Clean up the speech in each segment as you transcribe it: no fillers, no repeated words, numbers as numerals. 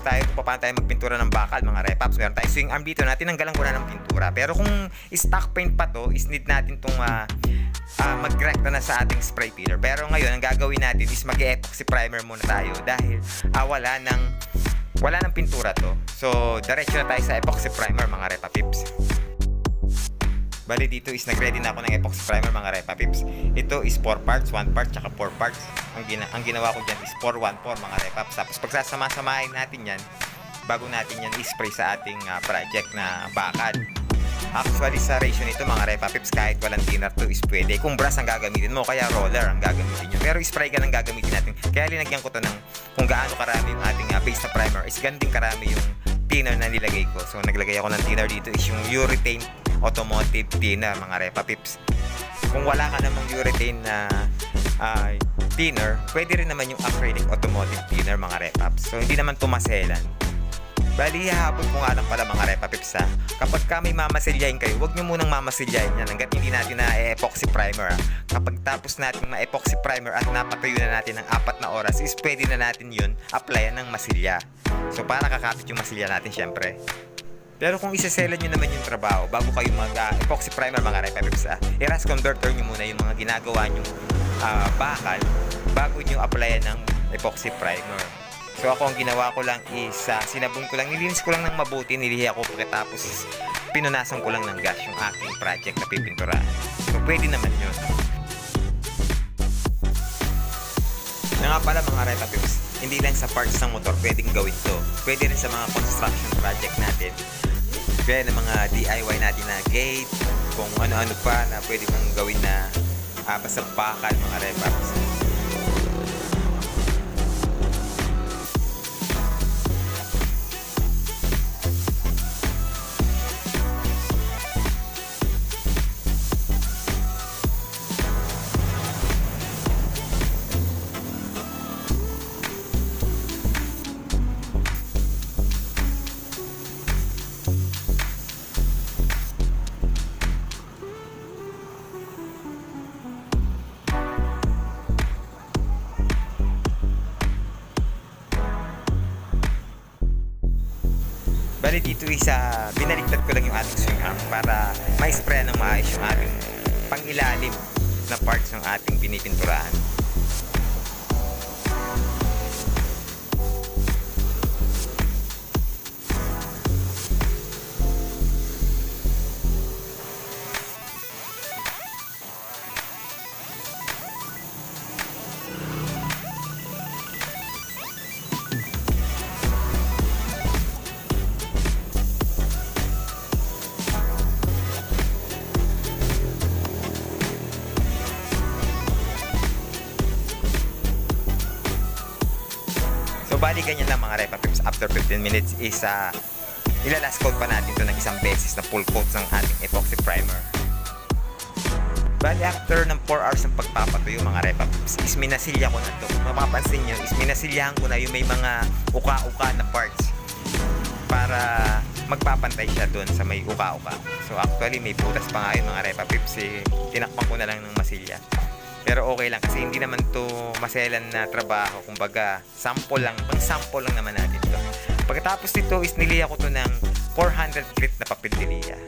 tayo kung paano tayo magpintura ng bakal mga repaps. Meron tayo swing arm dito na tinanggalan ko na ng pintura. Pero kung stock paint pa to, is need natin itong mag-recta na sa ating spray filler. Pero ngayon, ang gagawin natin is mag-epoxy primer muna tayo dahil wala nang pintura to. So, diretso na tayo sa epoxy primer mga repapips. Bali dito is nag-ready na ako ng epoxy primer mga repapips. Ito is 4 parts, 1 part, tsaka 4 parts. Ang ginawa ko dyan is 4-1-4 mga repaps. Tapos pagsasama-samahin natin yan, bago natin yan i-spray sa ating project na bakal. Actually sa ratio nito mga repapips, kahit walang thinner to is pwede. Kung brush ang gagamitin mo, kaya roller ang gagamitin nyo. Pero spray gun ang gagamitin natin. Kaya linagyan ko to ng kung gaano karami yung ating base na primer, is ganun din karami yung thinner na nilagay ko. So naglagay ako ng thinner dito is yung urethane automotive thinner mga repapips. Kung wala ka namang urethane na thinner, pwede rin naman yung acrylic automotive thinner mga repaps. So hindi naman tumaselan. Bali hahabol ko nga lang pala mga repapips kapag ka may mamasilyahin kayo, huwag nyo munang mamasilyahin yan hanggat hindi natin na-epoxy primer. Kapag tapos natin ma-epoxy primer at napatuyo na natin ng 4 na oras, is pwede na natin yun applyan ng masilya. So para kakapit yung masilya natin syempre. Pero kung isaselan nyo naman yung trabaho bago kayo mag-epoxy primer mga repapips, i-rust converter nyo muna yung mga ginagawa nyo bakal bago nyo applyan ng epoxy primer. So ako ang ginawa ko lang is sinabon ko lang, nilinis ko lang ng mabuti, nilihi ako pagkatapos pinunasan ko lang ng gas yung aking project na pipinturahan. So pwede naman yun. Na nga pala mga repapips, hindi lang sa parts ng motor pwedeng gawin to. Pwede rin sa mga construction project natin. Kaya ng mga DIY natin na gate, kung ano-ano pa na pwede mong gawin na basta bakal mga repaps. Bali dito isa, binaliktad ko lang yung ating swing arm para ma-spray ng maayos yung ating pangilalim na parts ng ating pinipinturahan. So bali ganyan lang mga repapips, after 15 minutes is ilalas coat pa natin ito ng isang beses na full coat ng ating epoxy primer. Bali after ng 4 hours ng pagpapatuyo mga repapips, is minasilya ko na ito. Kung mapapansin nyo, is minasilyahan ko na yung may mga uka-uka na parts para magpapantay siya doon sa may uka-uka. So actually may butas pa nga yun mga repapips, tinakpan ko na lang ng masilya. Pero okay lang kasi hindi naman to maselan na trabaho. Kumbaga, sample lang. Pang sample lang naman natin to. Pagkatapos nito is niliya ko to ng 400 grit na papel diliya.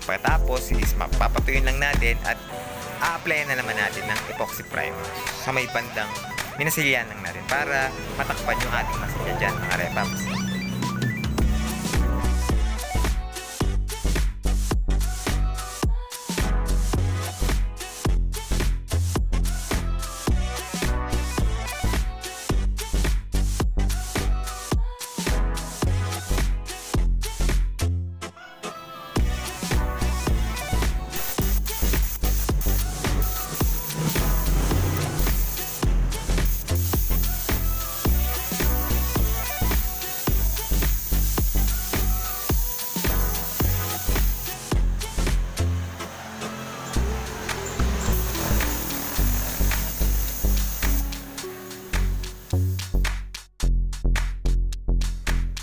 Pagkatapos is mapapatuyin lang natin at a-apply na naman natin ng epoxy primer sa may bandang minasilyan lang natin para matakpan yung ating masilya dyan mga repaps.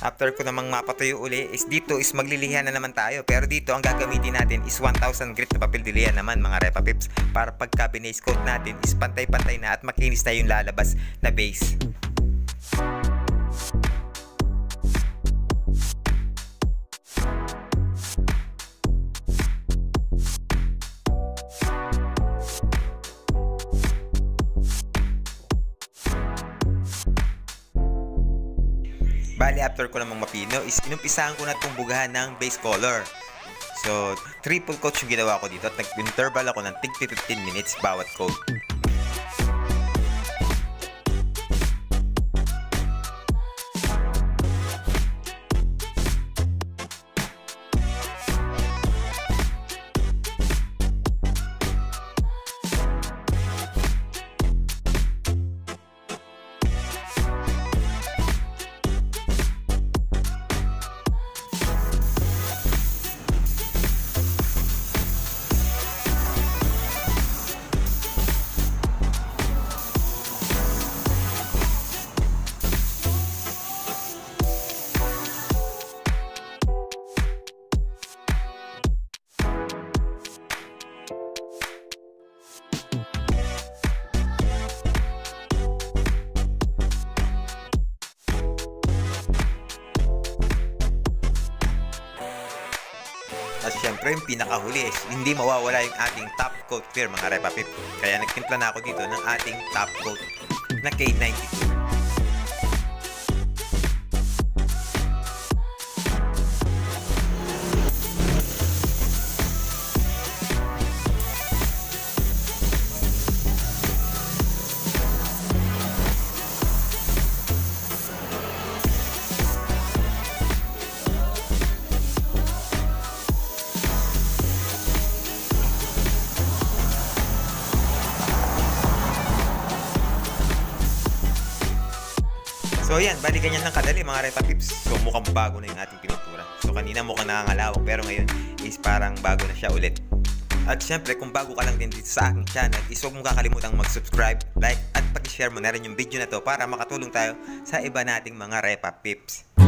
After ko namang mapatuyo uli is dito is maglilihan na naman tayo. Pero dito ang gagamitin natin is 1000 grit na papel dilihan naman mga repapips. Para pagka binase coat natin is pantay-pantay na at makinis na yung lalabas na base. after ko namang mapino is inumpisahan ko na itong bugahan ng base color. So, triple coat yung ginawa ko dito at nag-interval ako ng tig 15 minutes bawat coat. At syempre, yung pinakahuli is hindi mawawala yung ating top coat clear mga Repapip. Kaya nagtimpla na ako dito ng ating top coat na K92. So yan, bali ganyan lang kadali mga Repapips. So mukhang bago na yung ating pintura. So kanina mukhang nangangalawak pero ngayon is parang bago na siya ulit. At syempre kung bago ka lang din dito sa aking channel, is huwag mong kakalimutang mag-subscribe, like at pag-share mo na rin yung video na to para makatulong tayo sa iba nating mga Repapips.